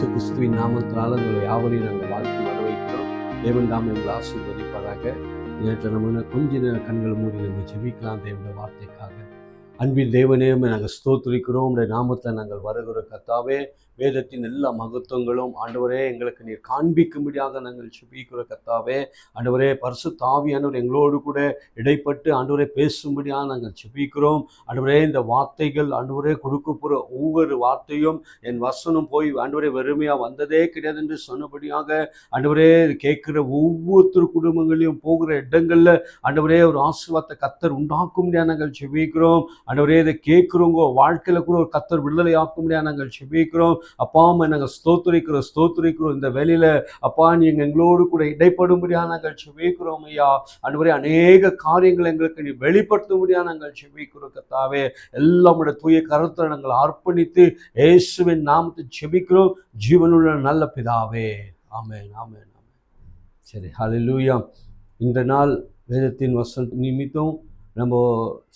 இயேசு கிறிஸ்துவின் நாமத்தினால உங்களை யாவரையும் நாங்கள் வாழ்த்து வரவேற்கிறோம். தேவன் தாம் எங்களை ஆசீர்வதிப்பாராக. நேற்று நம்ம கொஞ்ச நேரம் கண்களை மூடி நம்ம ஜெபிக்கலாம் தேவனுடைய வார்த்தைக்காக. அன்பின் தேவனே, நாங்கள் ஸ்தோத்திரிக்கிறோம். உடைய நாமத்தை நாங்கள் வருகிற கர்த்தாவே, வேதத்தின் எல்லா மகத்துவங்களும் ஆண்டவரே எங்களுக்கு நீர் காண்பிக்கும்படியாக நாங்கள் ஜெபிக்கிற கர்த்தாவே. ஆண்டவரே, பரிசுத்த ஆவியானவர் எங்களோடு கூட இடைப்பட்டு ஆண்டவரே பேசும்படியாக நாங்கள் ஜெபிக்கிறோம். ஆண்டவரே, இந்த வார்த்தைகள் ஆண்டவரே கொடுக்க போகிற ஒவ்வொரு வார்த்தையும் என் வசனம் போய் ஆண்டவரே வெறுமையாக வந்ததே கிடையாது என்று சொன்னபடியாக ஆண்டவரே கேட்கிற ஒவ்வொருத்தர் குடும்பங்களையும் போகிற இடங்களில் ஆண்டவரே ஒரு ஆசீர்வாதத்தை கர்த்தர் உண்டாக்கும் முடியாது நாங்கள் ஜெபிக்கிறோம். ஆண்டவரே, இதை கேட்குறவங்க வாழ்க்கையில் கூட ஒரு கர்த்தர் விடுதலை ஆக்கும் முடியாது நாங்கள் ஜெபிக்கிறோம். அப்பா அம்மா நாங்கள் ஸ்தோத்திரிக்கிறோம். இந்த வேலையில் அப்பா நீங்கள் எங்களோடு கூட இடைப்படும்படியாக நாங்கள் ஜெபிக்கிறோம் ஐயா. ஆண்டவரே, அநேக காரியங்கள் எங்களுக்கு நீ வெளிப்படுத்தும்படியாக நாங்கள் ஜெபிக்கிறோம் கர்த்தாவே. எல்லாம் உடைய தூய கருத்தை நாங்கள் அர்ப்பணித்து இயேசுவின் நாமத்தை ஜெபிக்கிறோம் ஜீவனுள்ள நல்ல பிதாவே. ஆமென், ஆமென், ஆமென். சரி, ஹல்லேலூயா. இந்த நாள் வேதத்தின் வசன நிமித்தம் நம்ம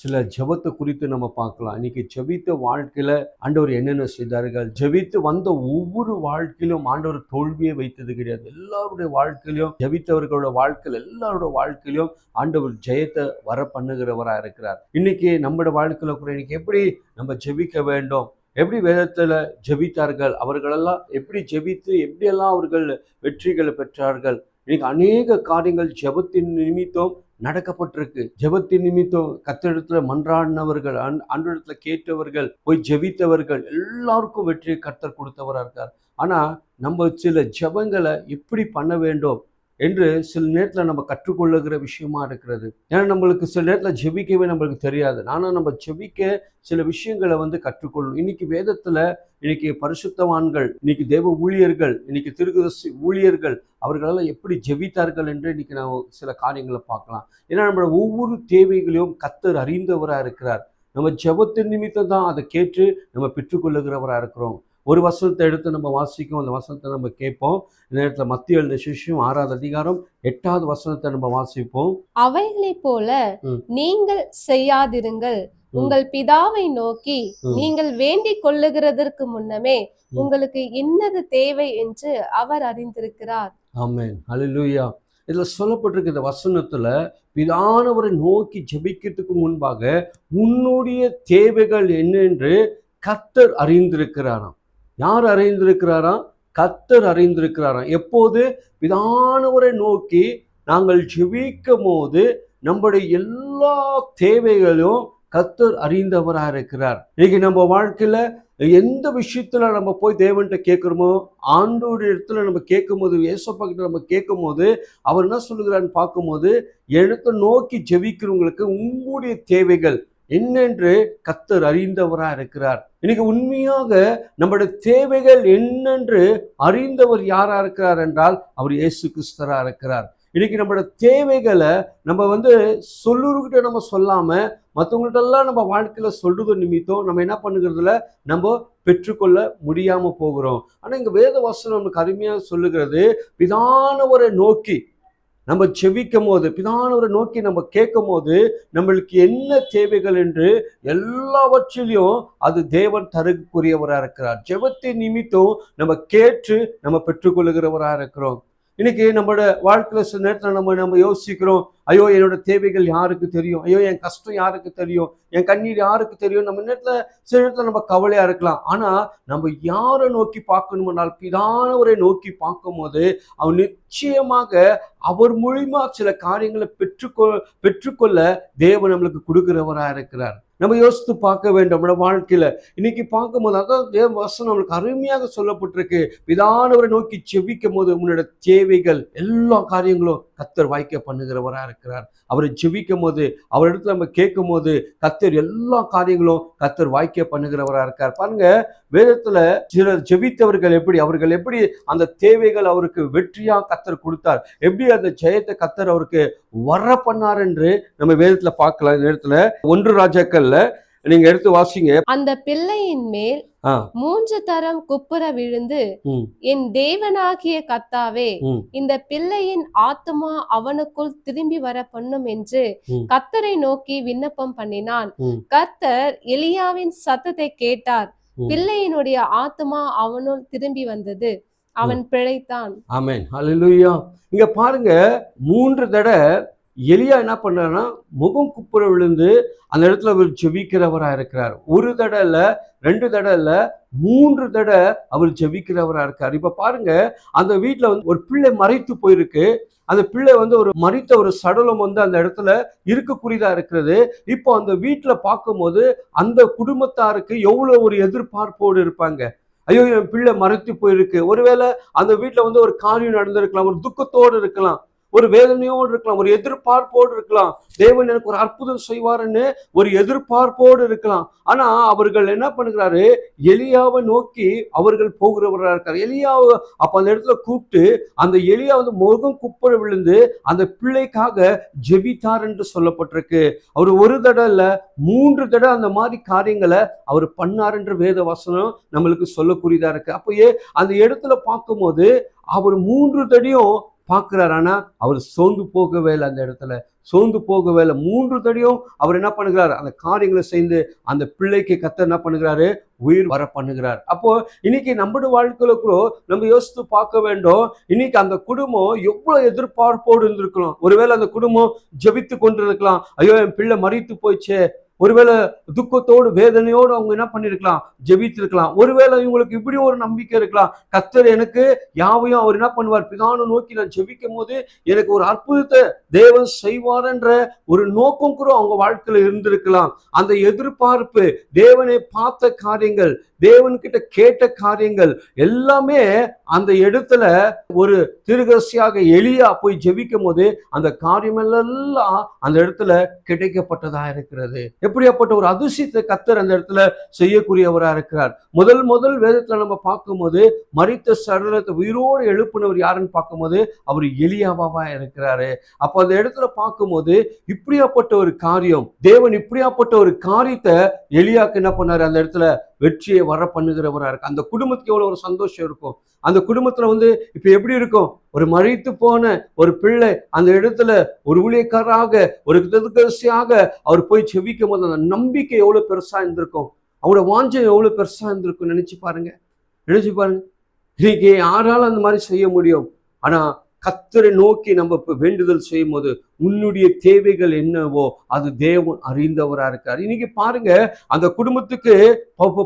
சில ஜெபத்தை குறித்து நம்ம பார்க்கலாம். இன்னைக்கு ஜெபித்த வாழ்க்கையில் ஆண்டவர் என்னென்ன செய்தார்கள், ஜெபித்து வந்த ஒவ்வொரு வாழ்க்கையிலும் ஆண்டவர் தோல்வியை வைத்தது கிடையாது. எல்லாருடைய வாழ்க்கையிலும் ஜெபித்தவர்களோட வாழ்க்கையில் எல்லாரோட வாழ்க்கையிலும் ஆண்டவர் ஜெயத்தை வர பண்ணுகிறவராக இருக்கிறார். இன்னைக்கு நம்மளோட வாழ்க்கையில் கூட இன்னைக்கு எப்படி நம்ம ஜெபிக்க வேண்டும், எப்படி வேதத்தில் ஜெபித்தார்கள், அவர்களெல்லாம் எப்படி ஜெபித்து எப்படியெல்லாம் அவர்கள் வெற்றிகளை பெற்றார்கள். இன்னைக்கு அநேக காரியங்கள் ஜெபத்தின் நிமித்தம் நடக்கப்பட்டிருக்கு. ஜெபத்தின் நிமித்தம் கர்த்தரிடத்துல மன்றாடினவர்கள், ஆண்டவரிடத்துல கேட்டவர்கள், போய் ஜெபித்தவர்கள் எல்லாருக்கும் வெற்றியை கர்த்தர் கொடுத்தவராக இருக்கார். ஆனா நம்ம சில ஜெபங்களை எப்படி பண்ண வேண்டும் என்று சில நேரத்தில் நம்ம கற்றுக்கொள்ளுகிற விஷயமா இருக்கிறது. ஏன்னா நம்மளுக்கு சில நேரத்தில் ஜெபிக்கவே நம்மளுக்கு தெரியாது. ஆனால் நம்ம ஜெபிக்க சில விஷயங்களை கற்றுக்கொள்ளணும். இன்னைக்கு வேதத்தில் இன்னைக்கு பரிசுத்தவான்கள், இன்னைக்கு தேவ ஊழியர்கள், இன்னைக்கு திருக்குதர்சி ஊழியர்கள் அவர்களெல்லாம் எப்படி ஜெபித்தார்கள் என்று இன்னைக்கு நான் சில காரியங்களை பார்க்கலாம். ஏன்னா நம்மளோட ஒவ்வொரு தேவைகளையும் கர்த்தர் அறிந்தவராக இருக்கிறார். நம்ம ஜெபத்தின் நிமித்தம் தான் அதை கேட்டு நம்ம பெற்றுக்கொள்ளுகிறவராக இருக்கிறோம். ஒரு வசனத்தை எடுத்து நம்ம வாசிக்கும், அந்த வசனத்தை நம்ம கேட்போம். இந்த நேரத்தில் மத்திய எழுதின சுவிசேஷம் 6வது அதிகாரம் 8வது வசனத்தை நம்ம வாசிப்போம். அவைகளைப் போல நீங்கள் செய்யாதிருங்கள், உங்கள் பிதாவை நோக்கி நீங்கள் வேண்டிக் கொள்ளுகிறதற்கு முன்னமே உங்களுக்கு என்னது தேவை என்று அவர் அறிந்திருக்கிறார். ஆமென், ஹல்லேலூயா. இதுல சொல்லப்பட்டிருக்க இந்த வசனத்துல பிதானவரை நோக்கி ஜெபிக்கிறதுக்கு முன்பாக உன்னுடைய தேவைகள் என்னென்று கர்த்தர் அறிந்திருக்கிறாராம். யார் அறிந்திருக்கிறாராம்? கர்த்தர் அறிந்திருக்கிறாராம். எப்போது? பிதானவரை நோக்கி நாங்கள் ஜெபிக்கும் போது நம்முடைய எல்லா தேவைகளும் கர்த்தர் அறிந்தவராக இருக்கிறார். இன்னைக்கு நம்ம வாழ்க்கையில எந்த விஷயத்துல நம்ம போய் தேவன்கிட்ட கேட்கிறோமோ, ஆண்டோடைய இடத்துல நம்ம கேட்கும் போது, ஏசப்பா கிட்ட நம்ம கேட்கும் போது அவர் என்ன சொல்லுகிறான்னு பார்க்கும்போது, இடத்தை நோக்கி ஜெபிக்கிறவங்களுக்கு உங்களுடைய தேவைகள் என்னென்று கர்த்தர் அறிந்தவராக இருக்கிறார். இன்னைக்கு உண்மையாக நம்முடைய தேவைகள் என்னென்று அறிந்தவர் யாரா இருக்கிறார் என்றால் அவர் இயேசு கிறிஸ்துவா இருக்கிறார். இன்னைக்கு நம்மளோட தேவைகளை நம்ம சொல்லுறவர்கிட்ட நம்ம சொல்லாம மற்றவங்கள்ட்டெல்லாம் நம்ம வாழ்க்கையில சொல்றது நிமித்தம் நம்ம என்ன பண்ணுகிறதுல நம்ம பெற்றுக்கொள்ள முடியாம போகிறோம். ஆனா இங்க வேத வசனம் நமக்கு அருமையாக சொல்லுகிறது, பிதானவரை நோக்கி நம்ம செவிக்கும் போது, பிதானவரை நோக்கி நம்ம கேட்கும் போது நம்மளுக்கு என்ன தேவைகள் என்று எல்லாவற்றிலையும் அது தேவன் தரக்கூடியவராக இருக்கிறார். ஜெபத்தின் நிமித்தம் நம்ம கேட்டு நம்ம பெற்றுக்கொள்ளுகிறவராக இருக்கிறோம். இன்னைக்கு நம்மளோட வாழ்க்கையில சில நேரத்தில் நம்ம யோசிக்கிறோம், ஐயோ என்னோட தேவைகள் யாருக்கு தெரியும், ஐயோ என் கஷ்டம் யாருக்கு தெரியும், என் கண்ணீர் யாருக்கு தெரியும். நம்ம சில நேரத்தில் நம்ம கவலையா இருக்கலாம். ஆனா நம்ம யாரை நோக்கி பார்க்கணும்னால் பிதானவரை நோக்கி பார்க்கும் போது அவர் நிச்சயமாக அவர் மூலியமா சில காரியங்களை பெற்றுக்கொள்ள தேவன் நம்மளுக்கு கொடுக்கிறவராக இருக்கிறார். நம்ம யோசித்து பார்க்க வேண்டும். நம்மளோட வாழ்க்கையில இன்னைக்கு பார்க்கும்போது அதான் தேவ வசனம் நம்மளுக்கு அருமையாக சொல்லப்பட்டிருக்கு. பிதானவரை நோக்கி ஜெபிக்கும் போது உன்னோட தேவைகள் எல்லா காரியங்களும் கர்த்தர் வாய்க்க பண்ணுகிறவராக இருக்கிறார். அவரை ஜெபிக்கும் போது, அவரிடத்துல நம்ம கேட்கும் போது கர்த்தர் எல்லா காரியங்களும் கர்த்தர் வாய்க்க பண்ணுகிறவராக இருக்கார். பாருங்க, வேதத்துல சிலர் ஜெபித்தவர்கள் அவர்கள் எப்படி அந்த தேவைகள் அவருக்கு வெற்றியா கர்த்தர் கொடுத்தார், எப்படி அந்த ஜெயத்தை கர்த்தர் அவருக்கு வர பண்ணார் என்று நம்ம வேதத்துல பார்க்கலாம். இந்த நேரத்துல 1 ராஜாக்கள்ல நீங்க எடுத்து வாசிங்க. அந்த பிள்ளையின் மேல் 3 தரம் குப்புற விழுந்து, என் தேவனாகிய கர்த்தாவே, இந்த பிள்ளையின் ஆத்துமா அவனுக்குள் திரும்பி வர பண்ணும் என்று கர்த்தரை நோக்கி விண்ணப்பம் பண்ணினான். கர்த்தர் எலியாவின் சத்தத்தை கேட்டார். பிள்ளையினுடைய ஆத்துமா அவனுள் திரும்பி வந்தது, அவன் பிழைத்தான். ஆமென், ஹல்லேலூயா. இங்க பாருங்க, 3 தடவை எலியா என்ன பண்றாருன்னா முகம் குப்புற விழுந்து அந்த இடத்துல அவர் ஜெபிக்கிறவரா இருக்கிறார். 1 தடவை இல்ல, 2 தடவை இல்ல, 3 தடவை அவர் ஜெபிக்கிறவரா இருக்கார். இப்ப பாருங்க, அந்த வீட்டுல வந்து ஒரு பிள்ளை மறைத்து போயிருக்கு. அந்த பிள்ளை வந்து ஒரு மரித்த ஒரு சடலம் வந்து அந்த இடத்துல இருக்கக்கூடியதா இருக்கிறது. இப்போ அந்த வீட்டுல பார்க்கும்போது அந்த குடும்பத்தாருக்கு எவ்வளவு ஒரு எதிர்பார்ப்போடு இருப்பாங்க. ஐயோ, என் பிள்ளை மறைத்து போயிருக்கு. ஒருவேளை அந்த வீட்டுல வந்து ஒரு காரியம் நடந்திருக்கலாம், ஒரு துக்கத்தோடு இருக்கலாம், ஒரு வேதனையோடு இருக்கலாம், ஒரு எதிர்பார்ப்போடு இருக்கலாம். தேவன் எனக்கு ஒரு அற்புதம் செய்வாருன்னு ஒரு எதிர்பார்ப்போடு இருக்கலாம். ஆனா அவர்கள் என்ன பண்ணுகிறாரு, எலியாவை நோக்கி அவர்கள் போகிறவராக இருக்காரு. எலியாவை அப்ப அந்த இடத்துல கூப்பிட்டு அந்த எலியா வந்து முகம் குப்புற விழுந்து அந்த பிள்ளைக்காக ஜெபித்தார் என்று சொல்லப்பட்டிருக்கு. அவர் 1 தடவை இல்ல, 3 தடவை அந்த மாதிரி காரியங்களை அவர் பண்ணார் என்று வேத வசனம் நம்மளுக்கு சொல்லக்கூடியதா இருக்கு. அப்பயே அந்த இடத்துல பார்க்கும்போது அவர் 3 தடையும் பார்க்கிறார். ஆனா அவர் சோர்ந்து போகவே இல்லை. அந்த இடத்துல சோர்ந்து போகவே இல்லை. 3 தடையும் அவர் என்ன பண்ணுகிறார், அந்த காரியங்களை செய்து அந்த பிள்ளைக்கு கர்த்தர் என்ன பண்ணுகிறாரு, உயிர் வர பண்ணுகிறார். அப்போ இன்னைக்கு நம்முடைய வாழ்க்கையில கூட நம்ம யோசித்து பார்க்க வேண்டும். இன்னைக்கு அந்த குடும்பம் எவ்வளவு எதிர்பார்ப்போடு இருந்திருக்கலாம். ஒருவேளை அந்த குடும்பம் ஜெபித்து கொண்டிருக்கலாம், ஐயோ என் பிள்ளை மரித்து போயிச்சே. ஒருவேளை துக்கத்தோடு வேதனையோடு அவங்க என்ன பண்ணிருக்கலாம், ஜெபித்திருக்கலாம். ஒருவேளை இவங்களுக்கு இப்படி ஒரு நம்பிக்கை இருக்கலாம், கர்த்தர் எனக்கு யாவையும் அவர் என்ன பண்ணுவார், பிதானை நோக்கி நான் ஜெபிக்கும் போது எனக்கு ஒரு அற்புதத்தை தேவன் செய்வார் என்ற ஒரு நோக்கம் கூட அவங்க வாழ்க்கையில இருந்திருக்கலாம். அந்த எதிர்பார்ப்பு, தேவனை பார்த்த காரியங்கள், தேவன்கிட்ட கேட்ட காரியங்கள் எல்லாமே அந்த இடத்துல ஒரு தீர்க்கதரிசியாக எலியா போய் ஜெபிக்கும் போது அந்த காரியம் எல்லாம் அந்த இடத்துல கிடைக்கப்பட்டதா இருக்கிறது. எப்படியாப்பட்ட ஒரு அதிசயத்தை கர்த்தர் அந்த இடத்துல செய்யக்கூடியவரா இருக்கிறார். முதல் வேதத்துல நம்ம பார்க்கும்போது மரித்த சடலத்தை உயிரோடு எழுப்பினவர் யாருன்னு பார்க்கும்போது அவர் எலியாவா இருக்கிறாரு. அப்ப அந்த இடத்துல பார்க்கும்போது இப்படியாப்பட்ட ஒரு காரியம், தேவன் இப்படியாப்பட்ட ஒரு காரியத்தை எலியாக்கு என்ன பண்ணாரு, அந்த இடத்துல வெற்றியை வர பண்ணுகிறவரா இருக்கு. அந்த குடும்பத்துக்கு எவ்வளவு ஒரு சந்தோஷம் இருக்கும். அந்த குடும்பத்துல வந்து இப்ப எப்படி இருக்கும், ஒரு மரித்து போன ஒரு பிள்ளை அந்த இடத்துல ஒரு ஊழியக்காரராக, ஒரு தீர்க்கதரிசியாக அவர் போய் செபிக்கும் போது அந்த நம்பிக்கை எவ்வளவு பெருசா இருந்திருக்கும், அவரோட வாஞ்சை எவ்வளவு பெருசா இருந்திருக்கும். நினைச்சு பாருங்க. இன்னைக்கு யாராலும் அந்த மாதிரி செய்ய முடியும். ஆனா கர்த்தரை நோக்கி நம்ம வேண்டுதல் செய்யும் போது உன்னுடைய தேவைகள் என்னவோ அது தேவன் அறிந்தவரா இருக்கார். இன்னைக்கு பாருங்க, அந்த குடும்பத்துக்கு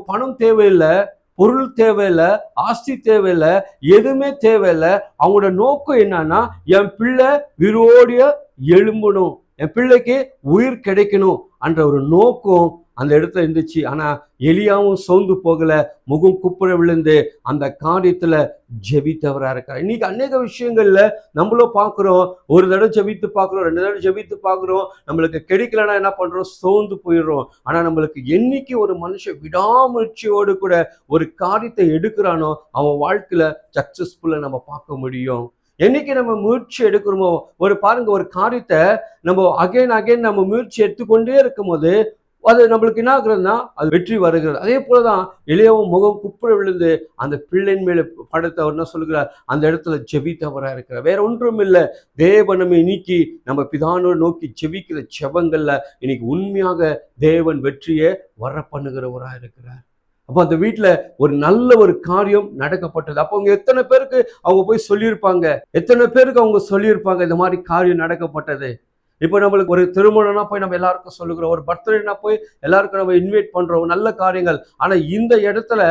பணம் தேவையில்லை, பொருள் தேவையில்லை, ஆஸ்தி தேவையில்லை, எதுவுமே தேவையில்லை. அவங்களோட நோக்கம் என்னன்னா, என் பிள்ளை உயிரோடைய எழும்பணும், என் பிள்ளைக்கு உயிர் கிடைக்கணும் என்ற ஒரு நோக்கம் அந்த இடத்துல இருந்துச்சு. ஆனா எலியாவும் சோர்ந்து போகல, முகம் குப்புற விழுந்து அந்த காரியத்துல ஜெபித்தவரா இருக்கார். இன்னைக்கு அநேக விஷயங்கள்ல நம்மளும் பார்க்கிறோம், ஒரு தடவை ஜெபித்து பார்க்கிறோம், 2 தடவை ஜெபித்து பார்க்கிறோம், நம்மளுக்கு கிடைக்கலன்னா என்ன பண்றோம், சோர்ந்து போயிடுறோம். ஆனா நம்மளுக்கு என்னைக்கு ஒரு மனுஷன் விடாமுயற்சியோடு கூட ஒரு காரியத்தை எடுக்கிறானோ அவன் வாழ்க்கையில சக்சஸ்ஃபுல்லா நம்ம பார்க்க முடியும். என்னைக்கு நம்ம முயற்சி எடுக்கிறோமோ, ஒரு பாருங்க, ஒரு காரியத்தை நம்ம அகைன் நம்ம முயற்சி எடுத்துக்கொண்டே இருக்கும் போது அது நம்மளுக்கு என்ன ஆகுறதுன்னா அது வெற்றி வருகிறது. அதே போலதான் எலியாவும் முகம் குப்புற விழுந்து அந்த பிள்ளையின் மேல படுத்து அவர் என்ன சொல்லுகிறார், அந்த இடத்துல ஜெபித்தவரா இருக்கிறார். வேற ஒன்றும் இல்லை, தேவனை இன்னைக்கு நம்ம பிதானோடு நோக்கி ஜெபிக்கிற ஜெபங்கள்ல இன்னைக்கு உண்மையாக தேவன் வெற்றியை வர பண்ணுகிறவரா இருக்கிறார். அப்ப அந்த வீட்டுல ஒரு நல்ல ஒரு காரியம் நடக்கப்பட்டது. அப்ப அவங்க எத்தனை பேருக்கு அவங்க போய் சொல்லியிருப்பாங்க, எத்தனை பேருக்கு அவங்க சொல்லியிருப்பாங்க இந்த மாதிரி காரியம் நடக்கப்பட்டது. இப்போ நம்மளுக்கு ஒரு திருமணம்னா போய் நம்ம எல்லாருக்கும் சொல்லுகிறோம், ஒரு பர்த்டேனா போய் எல்லாருக்கும் நம்ம இன்வைட் பண்றோம், நல்ல காரியங்கள். ஆனா இந்த இடத்துல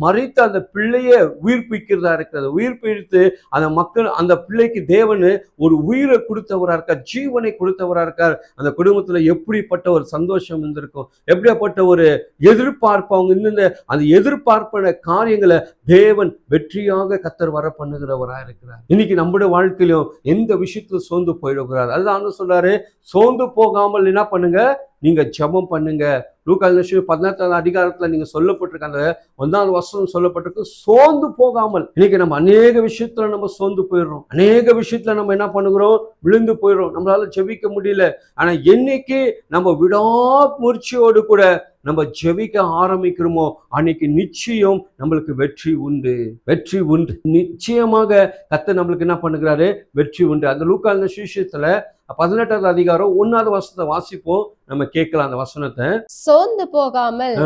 மரித்த அந்த பிள்ளையை உயிர்ப்பிக்கிறதா இருக்கிறது. உயிர்ப்பித்து அந்த மக்கள், அந்த பிள்ளைக்கு தேவனு ஒரு உயிரை கொடுத்தவரா இருக்கார், ஜீவனை கொடுத்தவரா இருக்கார். அந்த குடும்பத்துல எப்படிப்பட்ட ஒரு சந்தோஷம் இருந்திருக்கும், எப்படிப்பட்ட ஒரு எதிர்பார்ப்பு. அவங்க இருந்த அந்த எதிர்பார்ப்பான காரியங்களை தேவன் வெற்றியாக கர்த்தர் வர பண்ணுகிறவரா இருக்கிறார். இன்னைக்கு நம்முடைய வாழ்க்கையிலும் எந்த விஷயத்துல சோர்ந்து போயிடுகிறார். அதுதான் சொல்றாரு, சோர்ந்து போகாமல் என்ன பண்ணுங்க, நீங்க ஜெபம் பண்ணுங்க. லூக்கா 18ஆம் அதிகாரத்துல நீங்க சொல்லப்பட்டிருக்க அந்த 1ஆவது வசனம் சொல்லப்பட்டிருக்கு, சோர்ந்து போகாமல். இன்னைக்கு நம்ம அநேக விஷயத்துல நம்ம சோர்ந்து போயிடுறோம், அநேக விஷயத்துல நம்ம என்ன பண்ணுகிறோம், விழுந்து போயிடுறோம், நம்மளால ஜெபிக்க முடியல. ஆனா என்னைக்கு நம்ம விடாமுயற்சியோடு கூட நம்ம ஜெபிக்க ஆரம்பிக்கிறோமோ அன்னைக்கு நிச்சயம் நம்மளுக்கு வெற்றி உண்டு, வெற்றி உண்டு. நிச்சயமாக கர்த்தர் நம்மளுக்கு என்ன பண்ணுகிறாரு, வெற்றி உண்டு. அந்த லூக்கா சுவிசேஷத்துல 18வது அதிகாரம் 1வது வசனத்தை வாசிப்போம், நம்ம கேட்கலாம் அந்த வசனத்தை. சோர்ந்து போகாமல்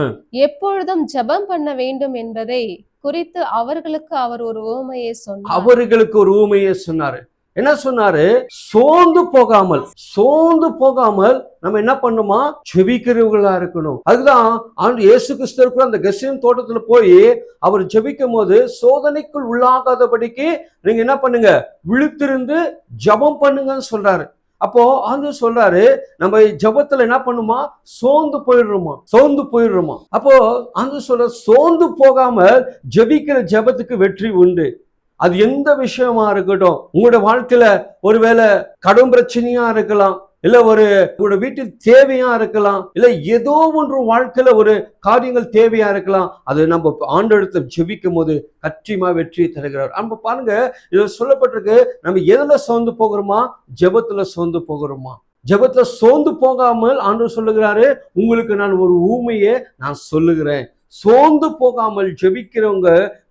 எப்பொழுதும் ஜெபம் பண்ண வேண்டும் என்பதை குறித்து அவர்களுக்கு அவர் ஒரு உவமையை சொன்னார். அவர்களுக்கு ஒரு உவமையை சொன்னாரு. என்ன சொன்னாரு? சோர்ந்து போகாமல் நம்ம என்ன பண்ணுமா? ஜெபிக்கிறவர்களா இருக்கணும். அதுதான் ஆண்டு இயேசு கிறிஸ்து அந்த கெத்செமனே தோட்டத்துல போய் அவர் ஜெபிக்கும் போது சோதனைக்குள் உள்ளாகாதபடிக்கு நீங்க என்ன பண்ணுங்க? விழித்திருந்து ஜெபம் பண்ணுங்கன்னு சொல்றாரு. அப்போ ஆண்டு சொல்றாரு, நம்ம ஜெபத்துல என்ன பண்ணுமா? சோர்ந்து போயிடுறோமா. அப்போ ஆண்டு சொல்ற, சோர்ந்து போகாமல் ஜெபிக்கிற ஜெபத்துக்கு வெற்றி உண்டு. அது எந்த விஷயமா இருக்கட்டும், உங்களோட வாழ்க்கையில ஒருவேளை கடும் பிரச்சனையா இருக்கலாம், இல்ல உங்களோட வீட்டில் தேவையா இருக்கலாம், இல்ல ஏதோ ஒன்று வாழ்க்கையில ஒரு காரியங்கள் தேவையா இருக்கலாம். அது நம்ம ஆண்டவரிடத்தில் ஜெபிக்கும் போது கற்றியமா வெற்றியை தருகிறார். நம்ம பாருங்க, இது சொல்லப்பட்டிருக்கு, நம்ம எதுல சோர்ந்து போகிறோமா? ஜெபத்துல சோர்ந்து போகிறோமா? ஜெபத்துல சோர்ந்து போகாமல் ஆண்டவர் சொல்லுகிறாரு, உங்களுக்கு நான் ஒரு ஊமையை நான் சொல்லுகிறேன். சோர்ந்து போகாமல் ஜெபிக்கிறவங்க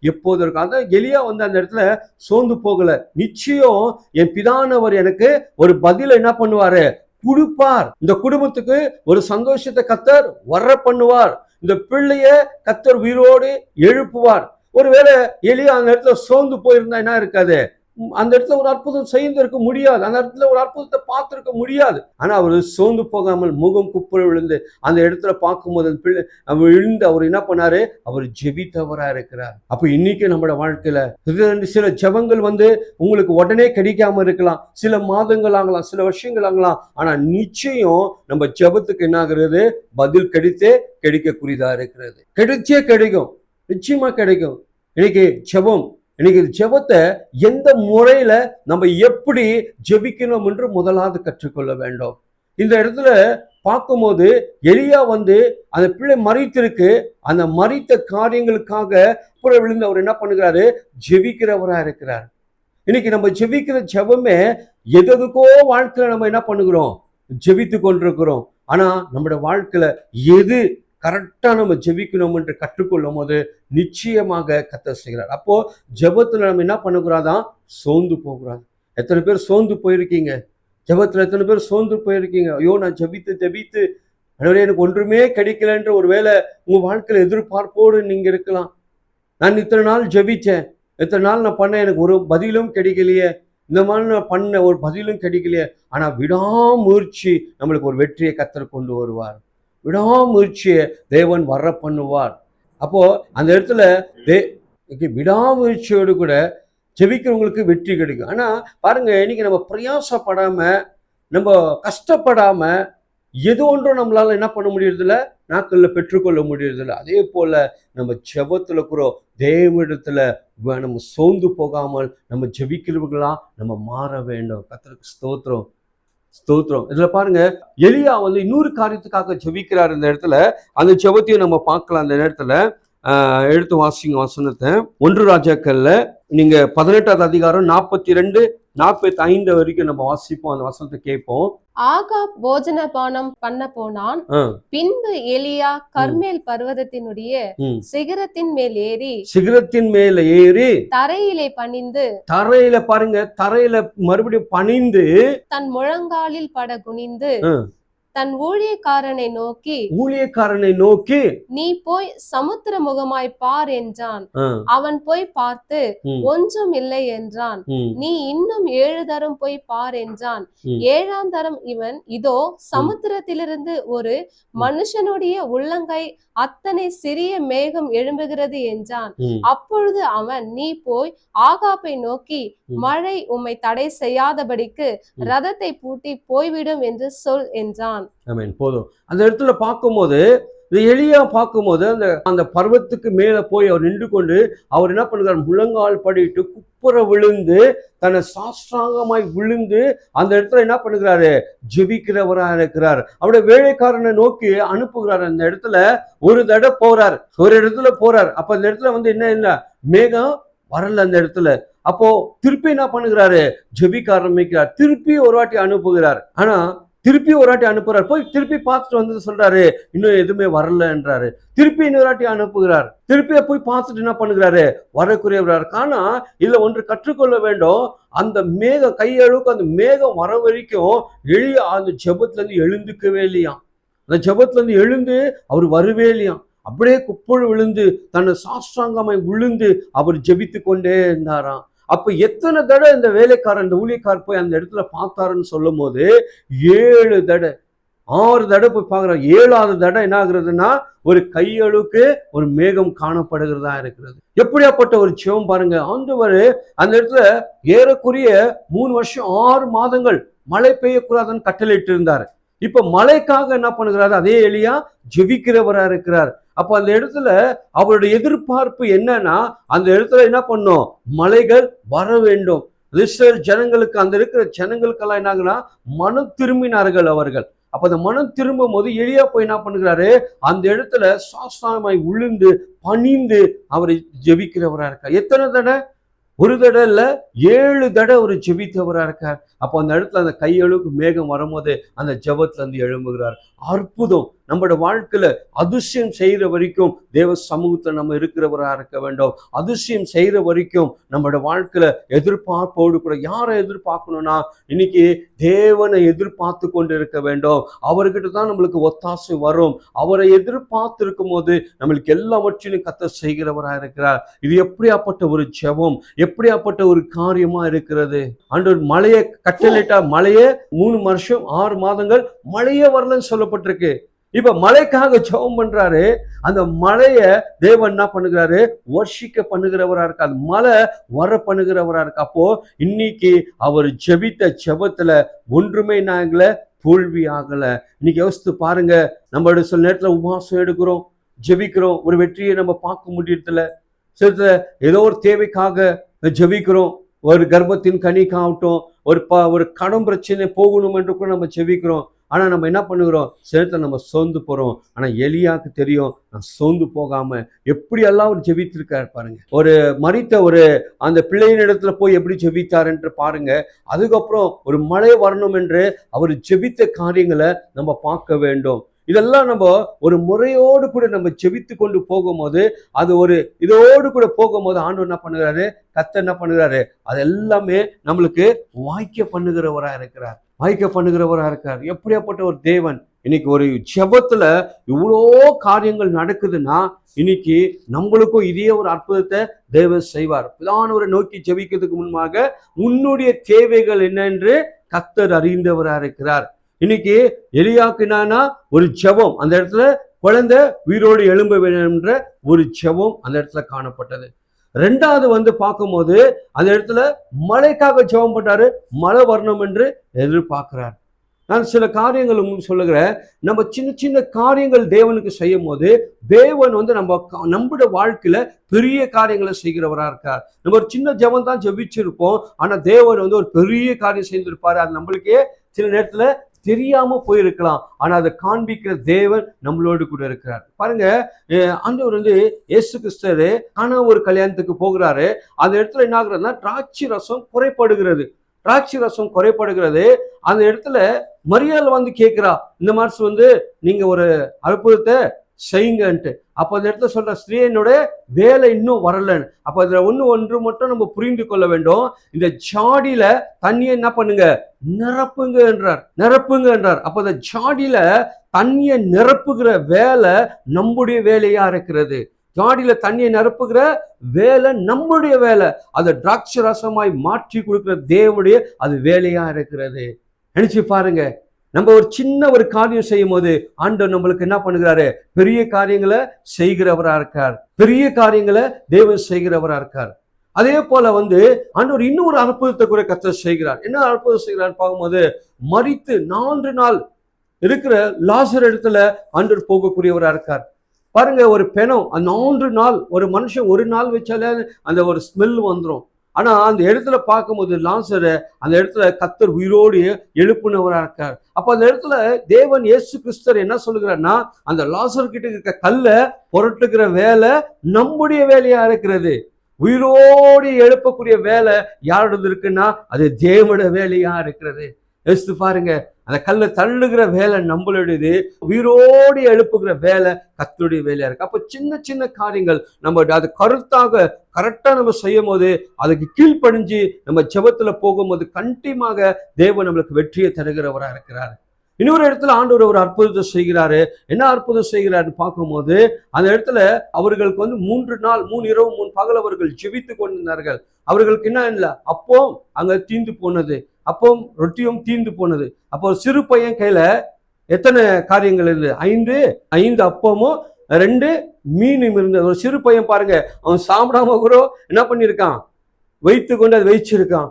எப்போது இருக்கும். அதான் எலியா அந்த இடத்துல சோர்ந்து போகல. நிச்சயம் என் பிதானவர் எனக்கு ஒரு பதில என்ன பண்ணுவாரு? கொடுப்பார். இந்த குடும்பத்துக்கு ஒரு சந்தோஷத்தை கர்த்தர் வர பண்ணுவார். இந்த பிள்ளைய கர்த்தர் உயிரோடு எழுப்புவார். ஒருவேளை எலியா அந்த இடத்துல சோர்ந்து போயிருந்தா என்ன இருக்காது? அந்த இடத்துல ஒரு அற்புதம் செய்திருக்க முடியாது, அந்த இடத்துல ஒரு அற்புதத்தை பார்த்திருக்க முடியாது. ஆனா அவர் சோர்ந்து போகாமல் முகம் குப்புற விழுந்து அந்த இடத்துல பார்க்கும்போது அந்த பிள்ளை விழுந்து அவர் என்ன பண்ணாரு? அவர் ஜெபித்தவரா இருக்கிறார். அப்ப இன்னைக்கு நம்மளோட வாழ்க்கையில சில ஜெபங்கள் உங்களுக்கு உடனே கிடைக்காம இருக்கலாம், சில மாதங்கள் ஆகலாம், சில வருஷங்கள் ஆகலாம். ஆனா நிச்சயம் நம்ம ஜெபத்துக்கு என்ன ஆகிறது? பதில் கிடைக்கக்கூடியதா இருக்கிறது. கிடைக்கும், நிச்சயமா கிடைக்கும். இன்னைக்கு ஜெபத்தை எந்த முறையில நம்ம எப்படி ஜெபிக்கணும் என்று முதலாவது கற்றுக்கொள்ள வேண்டும். இந்த இடத்துல பார்க்கும்போது எலியா அந்த பிள்ளை மரித்திருக்கு, அந்த மரித்த காரியங்களுக்காக விழுந்து அவர் என்ன பண்ணுகிறாரு? ஜெபிக்கிறவரா இருக்கிறார். இன்னைக்கு நம்ம ஜெபிக்கிற ஜெபமே எதுக்கோ வாழ்க்கையில நம்ம என்ன பண்ணுகிறோம்? ஜெபித்து கொண்டிருக்கிறோம். ஆனா நம்மளோட வாழ்க்கையில எது கரெக்டா நம்ம ஜெபிக்கணும் என்று கற்றுக்கொள்ளும் போது நிச்சயமாக கர்த்தர் செய்கிறார். அப்போ ஜெபத்துல நம்ம என்ன பண்ணக்கூடாதான்? சோர்ந்து போகக்கூடாது. எத்தனை பேர் சோர்ந்து போயிருக்கீங்க? ஜெபத்துல எத்தனை பேர் சோர்ந்து போயிருக்கீங்க? ஐயோ, நான் ஜெபித்து எனக்கு ஒன்றுமே கிடைக்கலன்ற ஒரு வேளை உங்க வாழ்க்கையில எதிர்பார்ப்போடு நீங்க இருக்கலாம். நான் இத்தனை நாள் ஜெபிச்சேன், இத்தனை நாள் நான் பண்ண, எனக்கு ஒரு பதிலும் கிடைக்கலையே, இந்த மாதிரி நான் பண்ண ஒரு பதிலும் கிடைக்கலையே. ஆனா விடாமுயற்சி நம்மளுக்கு ஒரு வெற்றியை கர்த்தர் கொண்டு வருவார். விடாமுயற்சியை தேவன் வர பண்ணுவார். அப்போ அந்த இடத்துல விடாமுயற்சியோடு கூட ஜெபிக்கிறவங்களுக்கு வெற்றி கிடைக்கும். ஆனா பாருங்க, இன்னைக்கு நம்ம பிரயாசப்படாம, நம்ம கஷ்டப்படாம எது ஒன்றும் நம்மளால என்ன பண்ண முடியறதில்ல? நாட்கள்ல பெற்றுக்கொள்ள முடியறதில்ல. அதே போல நம்ம ஜெபத்துல கூட தேவனிடத்துல நம்ம சோர்ந்து போகாமல் நம்ம ஜெபிக்கிறவர்களா நம்ம மாற வேண்டும். கர்த்தருக்கு ஸ்தோத்திரம். இதுல பாருங்க, எலியா இன்னொரு காரியத்துக்காக ஜெபிக்கிறார். இந்த இடத்துல அந்த ஜெபத்தையும் நம்ம பார்க்கலாம். அந்த நேரத்துல எடுத்து வாசிங்க வசனத்தை. 1 ராஜாக்கள்ல நீங்க 18வது அதிகாரம் 42-45 வரைக்கும் நம்ம வாசிப்போம். அந்த வசனத்தை கேட்போம். ஆகாப் போஜனபானம் பண்ண போனான். பின்பு எலியா கர்மேல் பர்வதத்தினுடைய சிகரத்தின் மேல் ஏறி தரையில பாருங்க, தரையில மறுபடியும் பணிந்து தன் முழங்காலில் பட குனிந்து தன் ஊழியக்காரனை நோக்கி நீ போய் சமுத்திர முகமாய் பார் என்றான். அவன் போய் பார்த்து ஒன்றும் இல்லை என்றான். நீ இன்னும் 7 தரம் போய் பார் என்றான். 7ஆம் தரம் இவன், இதோ சமுத்திரத்திலிருந்து ஒரு மனுஷனுடைய உள்ளங்கை அத்தனை சிறிய மேகம் எழும்புகிறது என்றான். அப்பொழுது அவன், நீ போய் ஆகாப்பை நோக்கி மழை உம்மை தடை செய்யாதபடிக்கு ரதத்தை பூட்டி போய்விடும் என்று சொல் என்றான். ஆமென். போதும். அந்த இடத்துல பார்க்கும்போது எலியா பார்க்கும்போது அந்த பர்வத்துக்கு மேல போய் அவர் நின்று கொண்டு அவர் என்ன பண்ணுறார்? முழங்கால் படிட்டு குப்புற விழுந்து தன்னை சாஷ்டாங்கமாய் விழுந்து அந்த இடத்துல என்ன பண்ணுகிறாரு? ஜெபிக்கிறவரா இருக்கிறார். அவருடைய வேலைக்காரனை நோக்கி அனுப்புகிறார். அந்த இடத்துல ஒரு தடவை போறார், ஒரு இடத்துல போறார். அப்ப அந்த இடத்துல என்ன இல்லை? மேகம் வரல அந்த இடத்துல. அப்போ திருப்பி என்ன பண்ணுகிறாரு? ஜெபிக்க ஆரம்பிக்கிறார். திருப்பி ஒரு வாட்டி அனுப்புகிறார். ஆனா திருப்பி ஒரு வாட்டி அனுப்புறாரு. போய் திருப்பி பார்த்துட்டு வந்து சொல்றாரு, இன்னும் எதுவுமே வரலன்றாரு. திருப்பி இன்னொரு வாட்டி அனுப்புகிறார். திருப்பி போய் பார்த்துட்டு என்ன பண்ணுகிறாரு, வரக்குரியவரார். ஆனா இதுல ஒன்று கற்றுக்கொள்ள வேண்டும். அந்த மேகம் கையளவுக்கு அந்த மேகம் வர வரைக்கும் எளியா அந்த ஜெபத்துல இருந்து எழுந்துக்கவே இல்லையாம். அந்த ஜெபத்துல இருந்து எழுந்து அவர் வரவே இல்லையாம். அப்படியே குப்புழு விழுந்து தன்னை சாஷ்டாங்கமாய் விழுந்து அவர் ஜெபித்து கொண்டே இருந்தாராம். அப்ப எத்தனை தடவை இந்த வேலைக்காரன், இந்த ஊழியக்காரர் போய் அந்த இடத்துல பார்த்தாருன்னு சொல்லும் போது 7 தடவை, 6 தடவை போய் பார்க்குறாரு. 7வது தடவை என்ன ஆகுறதுன்னா, ஒரு கையளவுக்கு ஒரு மேகம் காணப்படுகிறதா இருக்கிறது. எப்படியாப்பட்ட ஒரு ஜெபம் பாருங்க. ஆண்டவர் அந்த இடத்துல ஏறக்குறைய 3 வருஷம் 6 மாதங்கள் மழை பெய்யக்கூடாதுன்னு கட்டளையிட்டு இருந்தார். இப்ப மழைக்காக என்ன பண்ணுகிறாரு, அதே எலியா ஜெபிக்கிறவரா இருக்கிறார். அப்ப அந்த இடத்துல அவருடைய எதிர்பார்ப்பு என்னன்னா, அந்த இடத்துல என்ன பண்ணும், மலைகள் வர வேண்டும். இஸ்ரேல் ஜனங்களுக்கு, அந்த இருக்கிற ஜனங்களுக்கெல்லாம் என்ன ஆகுனா, மனம் திரும்பினார்கள் அவர்கள். அப்ப அந்த மனம் திரும்பும் போது எலியா போய் என்ன பண்ணுகிறாரு, அந்த இடத்துல சாஸ்தாமாய் விழுந்து பணிந்து அவரை ஜெபிக்கிறவரா இருக்கார். எத்தனை தடவை? ஒரு தடவை இல்ல, 7 தடவை ஒரு ஜெபித்தவரா இருக்கார். அப்போ அந்த இடத்துல அந்த கையளவுக்கு மேகம் வரும்போது அந்த ஜெபத்துல இருந்து எழும்புகிறார். அற்புதம். நம்மளோட வாழ்க்கையில அதிசயம் செய்யற வரைக்கும் தேவ சமூகத்துல நம்ம இருக்கிறவரா இருக்க வேண்டும். அதிசயம் செய்யற வரைக்கும் நம்மளோட வாழ்க்கையில எதிர்பார்ப்போடு கூட. யாரை எதிர்பார்க்கணும்னா, இன்னைக்கு தேவனை எதிர்பார்த்து கொண்டு இருக்க வேண்டும். அவர்கிட்ட தான் நம்மளுக்கு ஒத்தாசை வரும். அவரை எதிர்பார்த்து இருக்கும் போது நம்மளுக்கு எல்லாவற்றிலும் கர்த்தர் செய்கிறவரா இருக்கிறார். இது எப்படியாப்பட்ட ஒரு ஜெபம், எப்படியாப்பட்ட ஒரு காரியமா இருக்கிறது. ஆண்டவர் மழையை கட்டளையிட்டா, மழையே 3 வருஷம் 6 மாதங்கள் மழையே வரலன்னு சொல்லப்பட்டிருக்கு. இப்ப மழைக்காக ஜெபம் பண்றாரு. அந்த மழைய தேவன் என்ன பண்ணுகிறாரு, வர்ஷிக்க பண்ணுகிறவரா இருக்கு. அந்த மழை வர பண்ணுகிறவரா இருக்கு. அப்போ இன்னைக்கு அவர் ஜெபித்த ஜெபத்துல ஒன்றுமே நாங்கள தோல்வி ஆகல. இன்னைக்கு யோசித்து பாருங்க. நம்மளோட சில நேரத்துல உபவாசம் எடுக்கிறோம், ஜெபிக்கிறோம், ஒரு வெற்றியை நம்ம பார்க்க முடியறதில்ல. சில ஏதோ ஒரு தேவைக்காக ஜெபிக்கிறோம், ஒரு கர்ப்பத்தின் கனிக்காகட்டும், ஒரு கடன் பிரச்சனை போகணும் என்று கூட நம்ம ஜெபிக்கிறோம். ஆனா நம்ம என்ன பண்ணுகிறோம், சேர்த்து நம்ம சோர்ந்து போறோம். ஆனா எலியாக்கு தெரியும், நான் சோர்ந்து போகாம எப்படி எல்லாம் அவர் ஜெபித்திருக்காரு பாருங்க. ஒரு மரித்த ஒரு அந்த பிள்ளையின் இடத்துல போய் எப்படி ஜெபித்தார் என்று பாருங்க. அதுக்கப்புறம் ஒரு மழை வரணும் என்று அவர் ஜெபித்த காரியங்களை நம்ம பார்க்க வேண்டும். இதெல்லாம் நம்ம ஒரு முறையோடு கூட நம்ம ஜெபித்து கொண்டு போகும்போது, அது ஒரு இதோடு கூட போகும்போது ஆண்டவர் என்ன பண்ணுகிறாரு, கர்த்தர் என்ன பண்ணுகிறாரு, அது எல்லாமே நம்மளுக்கு வாய்க்க பண்ணுகிறவரா இருக்கிறார். வாய்க்க பண்ணுகிறவரா இருக்கார். எப்படியாப்பட்ட ஒரு தேவன். இன்னைக்கு ஒரு ஜெபத்துல இவ்வளோ காரியங்கள் நடக்குதுன்னா, இன்னைக்கு நம்மளுக்கும் இதே ஒரு அற்புதத்தை தேவன் செய்வார். பிதானவரை நோக்கி ஜெபிக்கிறதுக்கு முன்பாக உன்னுடைய தேவைகள் என்னென்று கர்த்தர் அறிந்தவரா இருக்கிறார். இன்னைக்கு எலியாக்கு என்னன்னா, ஒரு ஜெபம், அந்த இடத்துல குழந்தை உயிரோடு எழும்ப வேண்டும் என்ற ஒரு ஜெபம் அந்த இடத்துல காணப்பட்டது. 2வது பார்க்கும்போது அந்த இடத்துல மழைக்காக ஜெபம் பண்றாரு, மழை வரணும் என்று எதிர்பார்க்கிறார். நான் சில காரியங்கள் உங்களுக்கு சொல்லுகிறேன். நம்ம சின்ன சின்ன காரியங்கள் தேவனுக்கு செய்யும் போது தேவன் நம்முடைய வாழ்க்கையில பெரிய காரியங்களை செய்கிறவரா இருக்கார். நம்ம ஒரு சின்ன ஜெபம் தான் ஜெபிச்சிருப்போம், ஆனா தேவன் ஒரு பெரிய காரியம் செய்திருப்பாரு. அது நம்மளுக்கே சில நேரத்துல தெரியாம போயிருக்கலாம். ஆனா அதை காண்பிக்கிற தேவன் நம்மளோடு கூட இருக்கிறார். பாருங்க, ஆண்டவர் இயேசு கிறிஸ்து ஆனா ஒரு கல்யாணத்துக்கு போகிறாரு. அந்த இடத்துல என்ன ஆகுறதுன்னா, திராட்சை ரசம் குறைபடுகிறது. திராட்சை ரசம் குறைபடுகிறது. அந்த இடத்துல மரியாள் கேட்கிறா, இந்த மாதிரி நீங்க ஒரு அற்புதத்தை செய்யுங்கன்ட்டு. அப்ப அந்த இடத்துல சொல்ற, ஸ்திரீனுடைய வேலை இன்னும் வரலன்னு. அப்ப அதுல ஒன்று மட்டும் நம்ம புரிந்து கொள்ள வேண்டும். இந்த ஜாடியில தண்ணியை என்ன பண்ணுங்க, நிரப்புங்க என்றார். அப்ப அந்த ஜாடியில தண்ணியை நிரப்புகிற வேலை நம்முடைய வேலையா இருக்கிறது. ஜாடியில தண்ணியை நிரப்புகிற வேலை நம்முடைய வேலை. அதை திராட்சை ரசமாய் மாற்றி கொடுக்கிற தேவனுடைய அது வேலையா இருக்கிறது. நினைச்சு பாருங்க. நம்ம ஒரு சின்ன ஒரு காரியம் செய்யும் போது ஆண்டவர் நம்மளுக்கு என்ன பண்ணுகிறாரு, பெரிய காரியங்களை செய்கிறவரா இருக்கார். பெரிய காரியங்களை தேவன் செய்கிறவரா இருக்கார். அதே போல ஆண்டவர் இன்னொரு அற்புதத்தை கூட கர்த்தர் செய்கிறார். என்ன அற்புதம் செய்கிறார் பார்க்கும்போது, மரித்து 4 நாள் இருக்கிற லாசர் இடத்துல ஆண்டவர் போகக்கூடியவரா இருக்கார். பாருங்க, ஒரு பெணம் 4 நாள், ஒரு மனுஷன் 1 நாள் வச்சாலே அந்த ஒரு ஸ்மெல் வந்துடும். ஆனா அந்த இடத்துல பார்க்கும்போது லாசரை அந்த இடத்துல கர்த்தர் உயிரோடு எழுப்புனவரா இருக்கார். அப்ப அந்த இடத்துல தேவன் இயேசு கிறிஸ்து என்ன சொல்லுகிறார்னா, அந்த லாசர் கிட்ட இருக்க கல்லை புரட்டுகிற வேலை நம்முடைய வேலையா இருக்கிறது. உயிரோடு எழுப்பக்கூடிய வேலை யாரோட இருக்குன்னா, அது தேவனுடைய வேலையா இருக்கிறது. யோசித்து பாருங்க. அந்த கல்லை தள்ளுகிற வேலை நம்மளுடையது, உயிரோடு எழுப்புகிற வேலை கர்த்தருடைய வேலையா இருக்கு. அப்ப சின்ன சின்ன காரியங்கள் நம்ம அது கருத்தாக கரெக்டா நம்ம செய்யும் போது, அதுக்கு கீழ்ப்படிஞ்சு நம்ம ஜெபத்துல போகும்போது கண்டிப்பாக தேவன் நம்மளுக்கு வெற்றியை தருகிறவராக இருக்கிறார். இன்னொரு இடத்துல ஆண்டவர் ஒரு அற்புதத்தை செய்கிறாரு. என்ன அற்புதம் செய்கிறாருன்னு பார்க்கும்போது, அந்த இடத்துல அவர்களுக்கு 3 நாள் 3 இரவு 3 பகல் அவர்கள் ஜெபித்து கொண்டிருந்தார்கள். அவர்களுக்கு என்ன இல்லை, அப்போ அங்க தீந்து போனது, அப்போ ரொட்டியும் தீந்து போனது. அப்போ சிறு பையன் கையில எத்தனை காரியங்கள் இருந்தது? 5 அப்பமும் 2 மீனும் இருந்தது. ஒரு சிறு பையன் பாருங்க, அவன் சாப்பிடாம கூட என்ன பண்ணியிருக்கான், வைத்து கொண்டு அதை வைச்சிருக்கான்.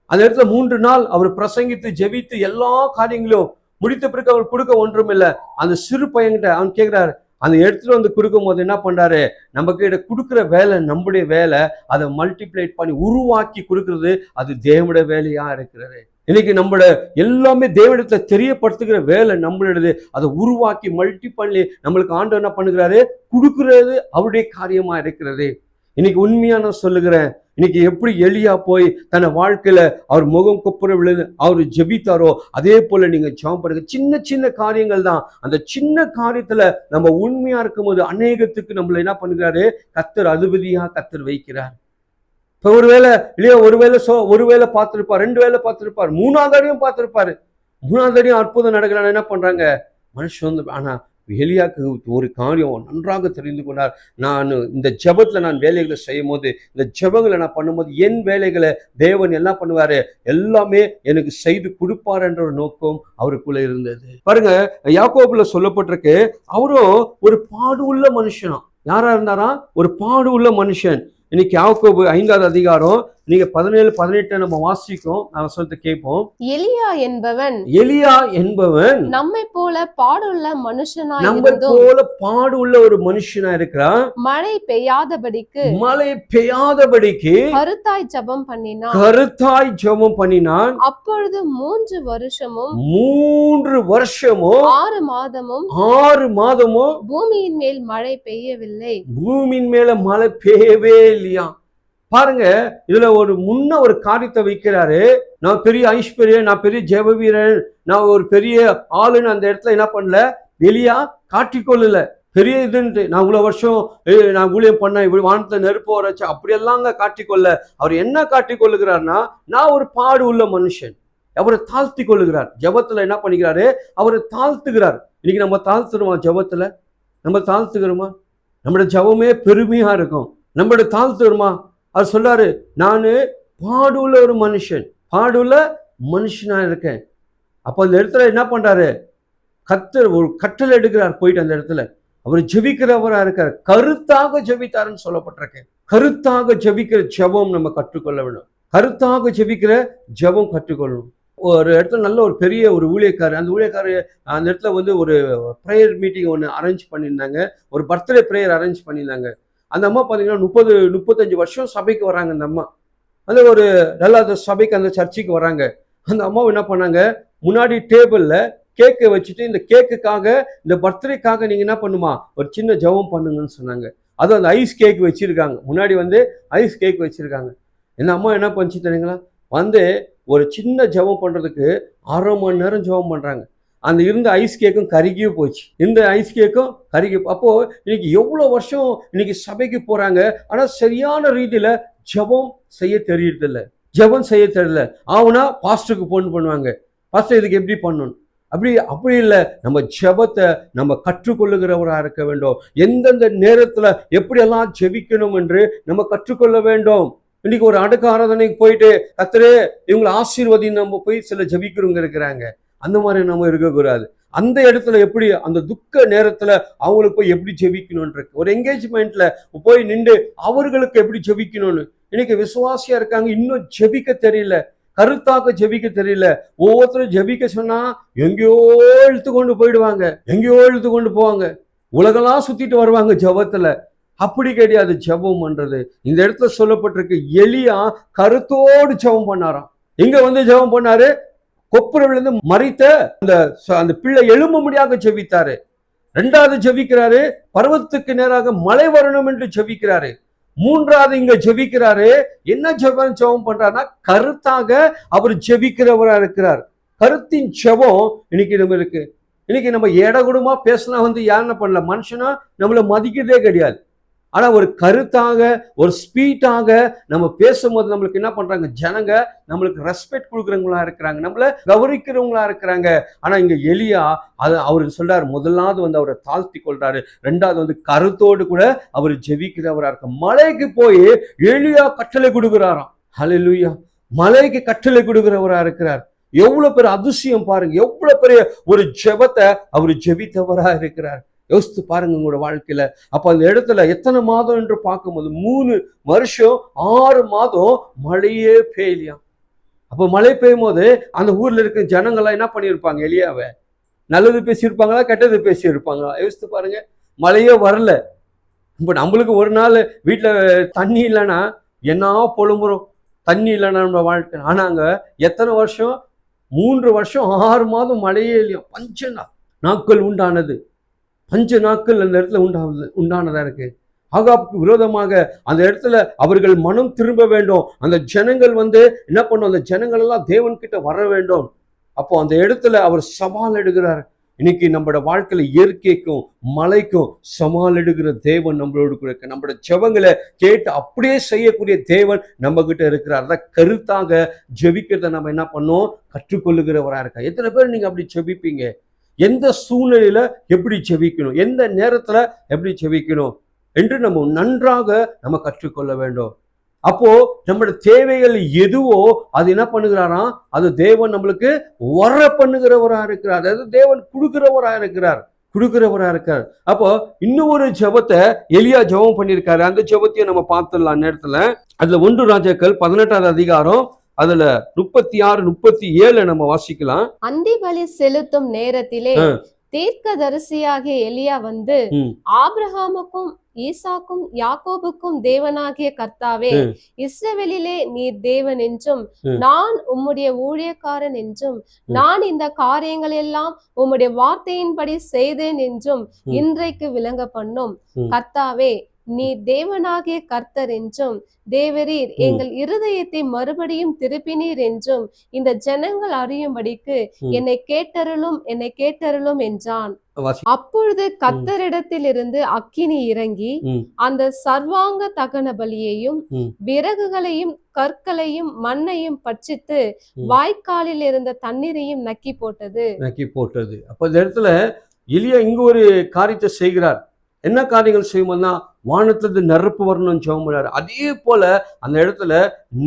அந்த இடத்துல 3 நாள் அவர் பிரசங்கித்து ஜெபித்து எல்லா காரியங்களும் முடித்த பிறகு அவர் கொடுக்க ஒன்றும் இல்லை. அந்த சிறு பையன்கிட்ட அவன் கேட்கிறாரு, அந்த இடத்துல வந்து கொடுக்கும் போது என்ன பண்றாரு, நம்ம கிட்ட கொடுக்குற வேலை நம்முடைய வேலை, அதை மல்டிப்ளேட் பண்ணி உருவாக்கி கொடுக்கறது அது தேவனுடைய வேலையா இருக்கிறது. இன்னைக்கு நம்மளோட எல்லாமே தேவனிடத்துல தெரியப்படுத்துகிற வேலை நம்மளுடையது. அதை உருவாக்கி மல்டி பண்ணி நம்மளுக்கு ஆண்டவர் என்ன பண்ணுகிறாரு, கொடுக்கிறது அவருடைய காரியமா இருக்கிறது. இன்னைக்கு உண்மையா நான் சொல்லுகிறேன், இன்னைக்கு எப்படி எலியா போய் தன்னை வாழ்க்கையில அவர் முகம் குப்புற விழுந்து அவர் ஜெபித்தாரோ, அதே போல நீங்க ஜெபம் பண்ணுங்க. சின்ன சின்ன காரியங்கள் தான். அந்த சின்ன காரியத்துல நம்ம உண்மையா இருக்கும்போது அநேகத்துக்கு நம்மள என்ன பண்ணுகிறாரு, கர்த்தர் அதிபதியா கர்த்தர் வைக்கிறார். இப்ப ஒருவேளை இல்லையா, ஒருவேளை பார்த்திருப்பார், 2 வேளை பார்த்திருப்பார், 3ஆவது அடியும் பார்த்திருப்பாரு. 3ஆவது அடியும் அற்புதம் நடக்கலான்னு என்ன பண்றாங்க மனுஷன் வந்து. ஆனா எலியாக்கு ஒரு காரியம் நன்றாக தெரிந்து கொண்டார். நான் இந்த ஜெபத்துல நான் வேலைகளை செய்யும் போது, இந்த ஜெபங்களை நான் பண்ணும்போது என் வேலைகளை தேவன் என்ன பண்ணுவாரு, எல்லாமே எனக்கு செய்து கொடுப்பார் என்ற ஒரு நோக்கம் அவருக்குள்ள இருந்தது. பாருங்க, யாக்கோபுல சொல்லப்பட்டிருக்கு, அவரும் ஒரு பாடு உள்ள மனுஷனா. யாரா இருந்தாரா, ஒரு பாடு உள்ள மனுஷன். இன்னைக்கு யாக்கோபு 5ஆவது அதிகாரம் நீங்க 17, 18 நம்ம வாசிக்கும், நான் சொல்லிட்டு கேட்போம். எலியா என்பவன் நம்மை போல பாடுள்ள ஒரு மனுஷனா இருக்கிறான். மழை பெய்யாதபடிக்கு கருத்தாய் ஜெபம் பண்ணினான். அப்பொழுது 3 வருஷமும் 6 மாதமும் பூமியின் மேல் மழை பெய்யவில்லை. பூமியின் மேல மழை பெய்யவே இல்லையா. பாருங்க, இதுல ஒரு காரியத்தை வைக்கிறாரு. நான் பெரிய ஐஸ்வர்யன், நான் பெரிய ஜெப வீரன், நான் ஒரு பெரிய ஆளுன்னு அந்த இடத்துல என்ன பண்ணல, எலியா காட்டிக்கொள்ளல. பெரிய இதுன்ட்டு நான் இவ்வளவு வருஷம் நான் ஊழியம் பண்ண, இப்படி வானத்துல நெருப்பு வரைச்சு அப்படியெல்லாம் காட்டிக்கொள்ள. அவர் என்ன காட்டிக்கொள்ளுகிறார்னா, நான் ஒரு பாடு உள்ள மனுஷன். அவரை தாழ்த்தி கொள்ளுகிறார். ஜெபத்துல என்ன பண்ணிக்கிறாரு, அவரை தாழ்த்துகிறார். இன்னைக்கு நம்ம தாழ்த்துறோமா? ஜெபத்துல நம்ம தாழ்த்துக்கிறோமா? நம்மளோட ஜெபமே பெருமையா இருக்கும். நம்மளோட தாழ்த்துறோமா? அவர் சொல்றாரு, நான் பாடுள்ள ஒரு மனுஷன், பாடுள்ள மனுஷனா இருக்கேன். அப்போ அந்த இடத்துல என்ன பண்றாரு, கர்த்தர் ஒரு கட்டளை எடுக்கிறார். போயிட்டு அந்த இடத்துல அவர் ஜெபிக்கிறவரா இருக்கார். கருத்தாக ஜெபித்தாருன்னு சொல்லப்பட்டிருக்கேன். கருத்தாக ஜெபிக்கிற ஜெபம் நம்ம கற்றுக்கொள்ள வேண்டும். கருத்தாக ஜெபிக்கிற ஜெபம் கற்றுக்கொள்ளணும். ஒரு இடத்துல நல்ல ஒரு பெரிய ஒரு ஊழியக்காரர், அந்த ஊழியக்காரர் அந்த இடத்துல வந்து ஒரு ப்ரேயர் மீட்டிங் ஒன்று அரேஞ்ச் பண்ணியிருந்தாங்க. ஒரு பர்த்டே ப்ரேயர் அரேஞ்ச் பண்ணியிருந்தாங்க. அந்த அம்மா பார்த்தீங்கன்னா 30-35 வருஷம் சபைக்கு வராங்க. அந்த அம்மா அந்த ஒரு நல்ல சபைக்கு அந்த சர்ச்சுக்கு வராங்க. அந்த அம்மாவை என்ன பண்ணாங்க, முன்னாடி டேபிளில் கேக்கை வச்சுட்டு, இந்த கேக்குக்காக, இந்த பர்த்டேக்காக நீங்கள் என்ன பண்ணுமா, ஒரு சின்ன ஜெபம் பண்ணுங்கன்னு சொன்னாங்க. அதுவும் அந்த ஐஸ் கேக் வச்சுருக்காங்க. முன்னாடி வந்து ஐஸ் கேக் வச்சுருக்காங்க. இந்த அம்மா என்ன பண்ணிச்சு தெரியுங்களா, வந்து ஒரு சின்ன ஜெபம் பண்ணுறதுக்கு 1/2 மணி நேரம் ஜெபம் பண்ணுறாங்க. அந்த இருந்த ஐஸ் கேக்கும் கருகியே போச்சு. இந்த ஐஸ் கேக்கும் கருகி. அப்போ இன்னைக்கு எவ்வளோ வருஷம் இன்னைக்கு சபைக்கு போறாங்க, ஆனால் சரியான ரீதியில ஜெபம் செய்ய தெரியறதில்ல. ஜெபம் செய்ய தெரியல. ஆகுனா பாஸ்டருக்கு ஃபோன் பண்ணுவாங்க, பாஸ்டர் இதுக்கு எப்படி பண்ணணும். அப்படி இல்லை. நம்ம ஜெபத்தை நம்ம கற்றுக்கொள்ளுகிறவராக இருக்க வேண்டும். எந்தெந்த நேரத்துல எப்படியெல்லாம் ஜெபிக்கணும் என்று நம்ம கற்றுக்கொள்ள வேண்டும். இன்னைக்கு ஒரு அடக்க ஆராதனைக்கு போயிட்டு, கர்த்தரே இவங்களை ஆசீர்வதி நம்ம போய் சில ஜெபிக்கிறவங்க இருக்கிறாங்க. அந்த மாதிரி நம்ம இருக்கக்கூடாது. அந்த இடத்துல எப்படி அந்த துக்க நேரத்துல அவங்களுக்கு போய் எப்படி ஜெபிக்கணும்ன்ற ஒரு என்கேஜ்மெண்ட்ல போய் நின்று அவர்களுக்கு எப்படி ஜெபிக்கணும்னு. இன்னைக்கு விசுவாசியா இருக்காங்க, இன்னும் ஜெபிக்க தெரியல, கருத்தாக ஜெபிக்க தெரியல. ஒவ்வொருத்தரும் ஜெபிக்க சொன்னா எங்கேயோ இழுத்து கொண்டு போவாங்க, உலகெல்லாம் சுத்திட்டு வருவாங்க ஜெபத்துல. அப்படி கிடையாது ஜெபம் பண்றது. இந்த இடத்துல சொல்லப்பட்டிருக்கு, எலியா கருத்தோடு ஜெபம் பண்ணாராம். இங்க வந்து ஜெபம் பண்ணாரு, கொப்புரவிலிருந்து மறித்த அந்த பிள்ளை எழும்ப முடியாத ஜெபித்தாரு. 2வது ஜெபிக்கிறாரு, பர்வத்துக்கு நேராக மழை வரணும் என்று ஜெபிக்கிறாரு. 3வது இங்க ஜெபிக்கிறாரு. என்ன ஜெபம் பண்றாருன்னா, கருத்தாக அவர் ஜெபிக்கிறவரா இருக்கிறார். கருத்தின் ஜெபம் இன்னைக்கு நம்ம இருக்கு. இன்னைக்கு நம்ம எடகுடமா பேசினா யாருன்னு பண்ணல, மனுஷனா நம்மளை மதிக்கிறதே கிடையாது. ஆனா ஒரு கருத்தாக, ஒரு ஸ்பீட்டாக நம்ம பேசும்போது நம்மளுக்கு என்ன பண்றாங்க, ஜனங்க நம்மளுக்கு ரெஸ்பெக்ட் கொடுக்குறவங்களா இருக்கிறாங்க, நம்மள கௌரவிக்கிறவங்களா இருக்கிறாங்க. ஆனா இங்க எலியா அவரு சொல்றாரு, முதலாவது அவரை தாழ்த்தி கொள்றாரு, ரெண்டாவது கருத்தோடு கூட அவர் ஜெபிக்கிறவரா இருக்க. மலைக்கு போய் எலியா கட்டளை கொடுக்குறாராம். ஹல்லேலூயா. மலைக்கு கட்டளை கொடுக்கிறவரா இருக்கிறார். எவ்வளவு பெரிய அதிசயம் பாருங்க, எவ்வளவு பெரிய ஒரு ஜெபத்தை அவர் ஜெபித்தவரா இருக்கிறார். யோசித்து பாருங்க உங்களோட வாழ்க்கையில. அப்ப அந்த இடத்துல எத்தனை மாதம் என்று பார்க்கும்போது 3 வருஷம் 6 மாதம் மழையே பெய்யலையாம். அப்ப மழை பெய்யும் போது அந்த ஊர்ல இருக்க ஜனங்கள்லாம் என்ன பண்ணியிருப்பாங்க, எலியாவை நல்லது பேசியிருப்பாங்களா, கெட்டது பேசியிருப்பாங்களா? யோசித்து பாருங்க. மழையே வரல. இப்ப நம்மளுக்கு ஒரு நாள் வீட்டுல தண்ணி இல்லைன்னா என்ன புலம்புறோம், தண்ணி இல்லைன்னா நம்ம வாழ்க்கை. ஆனா அங்க எத்தனை வருஷம், 3 வருஷம் 6 மாதம் மழையே இல்லையா. பஞ்ச நாட்கள் உண்டானது. 5 நாட்கள் அந்த இடத்துல உண்டானதா இருக்கு. ஆகாபுக்கு விரோதமாக அந்த இடத்துல அவர்கள் மனம் திரும்ப வேண்டும். அந்த ஜனங்கள் என்ன பண்ணும், அந்த ஜனங்கள் எல்லாம் தேவன் கிட்ட வர வேண்டும். அப்போ அந்த இடத்துல அவர் சவால் எடுக்கிறார். இன்னைக்கு நம்மளோட வாழ்க்கையில இயற்கைக்கும் மலைக்கும் சவால் எடுக்கிற தேவன் நம்மளோடு கூட இருக்க. நம்மளோட ஜெபங்களை கேட்டு அப்படியே செய்யக்கூடிய தேவன் நம்ம கிட்ட இருக்கிறார். அதான் கருத்தாக ஜெபிக்கிறத நம்ம என்ன பண்ணோம், கற்றுக்கொள்ளுகிறவரா இருக்கா. எத்தனை பேர் நீங்க அப்படி ஜெபிப்பீங்க? எந்த சூழ்நிலையில எப்படி ஜெபிக்கணும், எந்த நேரத்துல எப்படி ஜெபிக்கணும் என்று நம்ம நன்றாக நம்ம கற்றுக்கொள்ள வேண்டும். அப்போ நம்மளோட தேவைகள் எதுவோ அது என்ன பண்ணுகிறாராம், அது தேவன் நம்மளுக்கு வர பண்ணுகிறவரா இருக்கிறார். அதாவது தேவன் கொடுக்கிறவரா இருக்கிறார். அப்போ இன்னும் ஒரு ஜெபத்தை எலியா ஜெபம் பண்ணியிருக்காரு. அந்த ஜெபத்தையும் நம்ம பார்த்துடலாம் நேரத்துல. அதுல 1 ராஜாக்கள் 18வது அதிகாரம் அதுல 36, 37 நம்ம வாசிக்கலாம். அந்தி பலி செலுத்தும் நேரத்திலே தீர்க்கதரிசியாகிய எலியா ஆபிரகாமுக்கும் ஈசாக்கும் யாக்கோபுக்கும் தேவனாகிய கர்த்தாவே, இஸ்ரவேலிலே நீர் தேவன் என்றும் நான் உம்முடைய ஊழியக்காரன் என்றும் நான் இந்த காரியங்கள் எல்லாம் உம்முடைய வார்த்தையின்படி செய்தேன் என்றும் இன்றைக்கு விளங்க பண்ணும். கர்த்தாவே, நீ தேவனாகிய கர்த்தர் என்றும் தேவரீர் எங்கள் இருதயத்தை மறுபடியும் திருப்பினீர் என்றும் இந்த ஜனங்கள் அறியும்படிக்கு என்னை கேட்டருளும் என்றான். அப்பொழுது கர்த்தரிடத்தில் இருந்து அக்கினி இறங்கி அந்த சர்வாங்க தகன பலியையும் விறகுகளையும் கற்களையும் மண்ணையும் பட்சித்து வாய்க்காலில் இருந்த தண்ணீரையும் நக்கி போட்டது. அப்ப இந்த இடத்துல எலியா இங்க ஒரு காரியத்தை செய்கிறார். என்ன காரியங்கள் செய்யும்போதுனா, வானத்திலிருந்து நெருப்பு வரணும்னு ஜெபம். அதே போல அந்த இடத்துல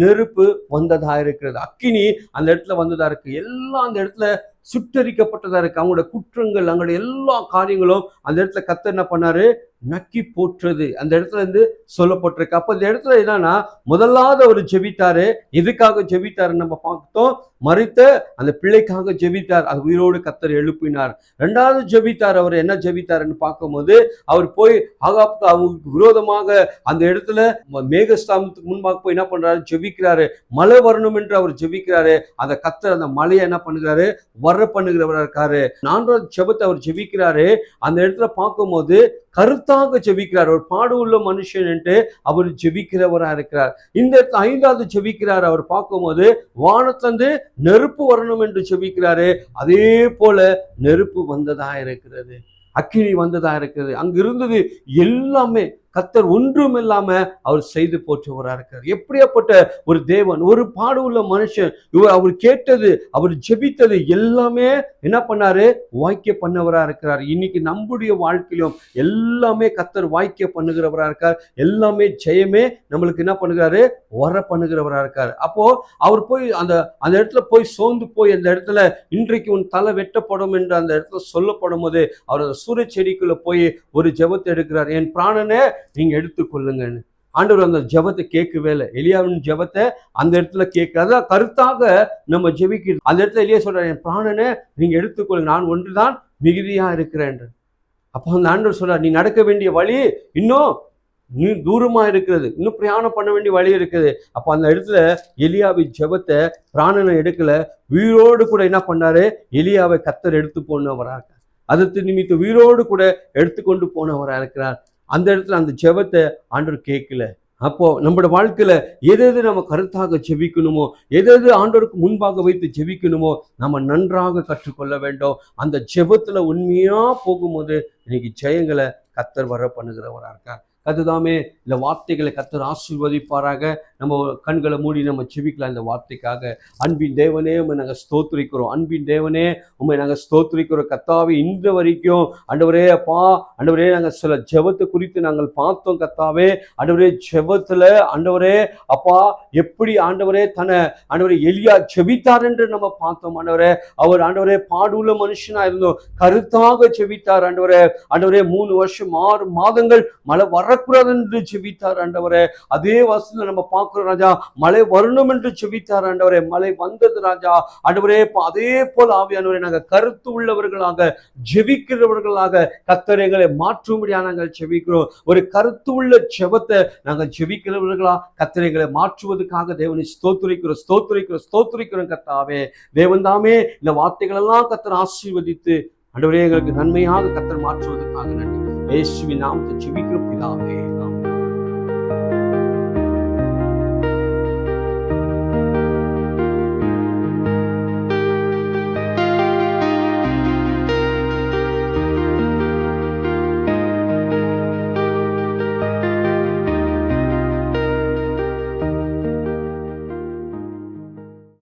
நெருப்பு வந்ததா இருக்கிறது, அக்கினி அந்த இடத்துல வந்ததா இருக்கு. எல்லாம் அந்த இடத்துல சுட்டரிக்கப்பட்டதா இருக்கு. அவங்களோட குற்றங்கள், அவங்களுடைய எல்லா காரியங்களும் அந்த இடத்துல கர்த்தர் என்ன பண்ணாரு, நக்கி போற்றது அந்த இடத்துல சொல்லப்பட்டிருக்கு. அப்ப இந்த இடத்துல என்னன்னா, முதலாவது அவர் ஜெபித்தாரு. எதுக்காக ஜெபித்தாரு நம்ம பார்த்தோம், மரித்த அந்த பிள்ளைக்காக ஜெபித்தார். அது உயிரோடு கர்த்தர் எழுப்பினார். ரெண்டாவது ஜெபித்தார். அவர் என்ன ஜெபித்தாருன்னு பார்க்கும்போது, அவர் போய் ஆகாபுக்கு அவங்களுக்கு விரோதமாக அந்த இடத்துல மேகஸ்தானத்துக்கு முன்பாக போய் என்ன பண்றாரு, ஜெபிக்கிறாரு. மழை வரணும் என்று அவர் ஜெபிக்கிறாரு. அந்த கர்த்தர் அந்த மழையை என்ன பண்ணுகிறாரு, வர பண்ணுகிறவரா இருக்காரு. 4வது ஜெபத்தை அவர் ஜெபிக்கிறாரு. அந்த இடத்துல பார்க்கும்போது கருத்தாக ஜெபிக்கிறார். ஒரு பாடு உள்ள மனுஷன் என்று அவர் ஜெபிக்கிறவரா இருக்கிறார். இந்த 5வது ஜெபிக்கிறார். அவர் பார்க்கும்போது வானத்திலிருந்து நெருப்பு வரணும் என்று ஜெபிக்கிறாரு. அதே போல நெருப்பு வந்ததா இருக்கிறது, அக்கினி வந்ததா இருக்கிறது. அங்க இருந்தது எல்லாமே கர்த்தர் ஒன்றும் இல்லாம அவர் செய்து போற்றவரா இருக்கிறார். எப்படியாப்பட்ட ஒரு தேவன், ஒரு பாடு உள்ள மனுஷன். அவர் கேட்டது, அவர் ஜெபித்தது எல்லாமே என்ன பண்ணாரு, வாய்க்க பண்ணவரா இருக்கிறார். இன்னைக்கு நம்முடைய வாழ்க்கையிலும் எல்லாமே கர்த்தர் வாய்க்க பண்ணுகிறவரா இருக்கார். எல்லாமே ஜெயமே நம்மளுக்கு என்ன பண்ணுகிறாரு, வர பண்ணுகிறவரா இருக்கார். அப்போ அவர் போய் அந்த இடத்துல போய் சோர்ந்து போய் அந்த இடத்துல இன்றைக்கு உன் தலை வெட்டப்படும் என்று அந்த இடத்துல சொல்லப்படும் போது அவர் அந்த சூரிய செடிக்குள்ள போய் ஒரு ஜெபத்தை எடுக்கிறார். என் பிராணனை நீங்க எடுத்துக்கொள்ளுங்கன்னு. ஆண்டவர் அந்த ஜெபத்தை கேட்கவே இல்லை. எலியாவின் ஜெபத்தை அந்த இடத்துல கேட்க கருத்தாக நம்ம ஜெபிக்கிறோம். அந்த இடத்துல எலியா சொல்றாரு, என் பிராணனை நீங்க எடுத்துக்கொள்ளுங்க, நான் ஒன்றுதான் மிகுதியா இருக்கிறேன். அப்போ அந்த ஆண்டவர் சொல்றார், நீ நடக்க வேண்டிய வழி இன்னும் தூரமா இருக்கிறது, இன்னும் பிரயாணம் பண்ண வேண்டிய வழி இருக்குது. அப்போ அந்த இடத்துல எலியாவின் ஜெபத்தை பிராணனை எடுக்கல, உயிரோடு கூட என்ன பண்ணாரு, எலியாவை கர்த்தர் எடுத்து போனவரா இருக்கார். அதற்கு நிமித்த உயிரோடு கூட எடுத்துக்கொண்டு போனவரா இருக்கிறார். அந்த இடத்துல அந்த ஜெபத்தை ஆண்டவர் கேட்கல. அப்போ நம்மளோட வாழ்க்கையில எது நம்ம கருத்தாக ஜெபிக்கணுமோ, எது ஆண்டவருக்கு முன்பாக வைத்து ஜெபிக்கணுமோ நம்ம நன்றாக கற்றுக்கொள்ள வேண்டும். அந்த ஜெபத்துல உண்மையா போகும்போது இன்னைக்கு ஜெயங்களை கர்த்தர் வர பண்ணுகிறவரா இருக்கார். அதுதாமே இந்த வார்த்தைகளை கர்த்தர் ஆசீர்வதிப்பாராக. நம்ம கண்களை மூடி நம்ம ஜெபிக்கலாம் இந்த வார்த்தைக்காக. அன்பின் தேவனே உம்மை நாங்கள் ஸ்தோத்திரிக்கிறோம். அன்பின் தேவனே உம்மை நாங்கள் ஸ்தோத்திரிக்கிறோம். கர்த்தாவே இந்த வரைக்கும் ஆண்டவரே அப்பா, ஆண்டவரே நாங்கள் சில ஜெபத்தை குறித்து நாங்கள் பார்த்தோம் கர்த்தாவே. ஆண்டவரே ஜெபத்துல ஆண்டவரே அப்பா எப்படி ஆண்டவரே ஆண்டவரே எலியா ஜெபித்தார் என்று நம்ம பார்த்தோம். ஆண்டவரே அவர் ஆண்டவரே பாடுள்ள மனுஷனா இருந்தோம், கருத்தாக ஜெபித்தார். ஆண்டவரே 3 வருஷம் 6 மாதங்கள் மழை வரக்கூடாது என்று ஜெபித்தார். ஆண்டவரே அதே வசனத்தை நம்ம பார்க்கிறோம் ராஜா, மழை வரணும் என்று ஜெபித்தார். ஆண்டவரே மழை வந்தது ராஜா. ஆண்டவரே அதே போல் ஆவியானவரே நாங்கள் கருத்து உள்ளவர்களாக ஜெபிக்கிறவர்களாக கர்த்தர் எங்களை மாற்றும்படியா நாங்கள் ஜெபிக்கிறோம். ஒரு கருத்து உள்ள ஜெபத்தை நாங்கள் ஜெபிக்கிறவர்களா கர்த்தர் எங்களை மாற்றுவதற்காக தேவனை ஸ்தோத்திரிக்கிறோம் கர்த்தாவே. தேவன் தாமே இந்த வார்த்தைகள் எல்லாம் கர்த்தர் ஆசீர்வதித்து ஆண்டவரே எங்களுக்கு நன்மையாக கர்த்தர் மாற்றுவதற்காக நன்றி. இயேசுவின் நாமத்தில் ஜெபிக்கிறோம் பிதாவே.